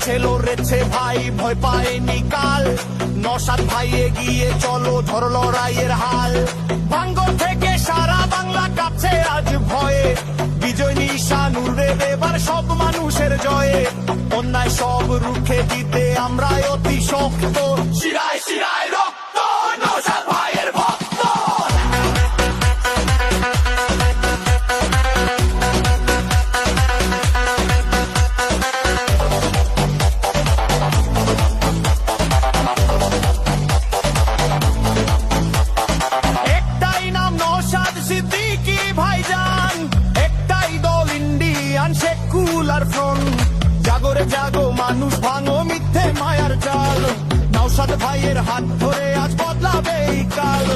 লড়েছে লড়েছে ভাই, ভয় পায়নি কাল। নওশাদ ভাই এগিয়ে চলো, ধর লড়াইয়ের হাল। ভাঙ্গর থেকে সারা বাংলা কাঁপছে আজ ভয়ে, বিজয় নিশান উড়বে এবার সব মানুষের জয়ে। অন্যায় সব রুখে দিতে আমরা অতি শক্ত, শিরায় শিরায় রক্ত নওশাদ ভাইয়ের ভক্ত। একটাই নাম নওশাদ সিদ্দিকী ভাইজান, একটাই দল ইন্ডিয়ান সেকুলার ফ্রন্ট। জাগরে জাগো মানুষ, ভাঙো মিথ্যে মায়ার জাল। নওশাদ ভাইয়ের হাত ধরে আজ বদলাবে এই কাল।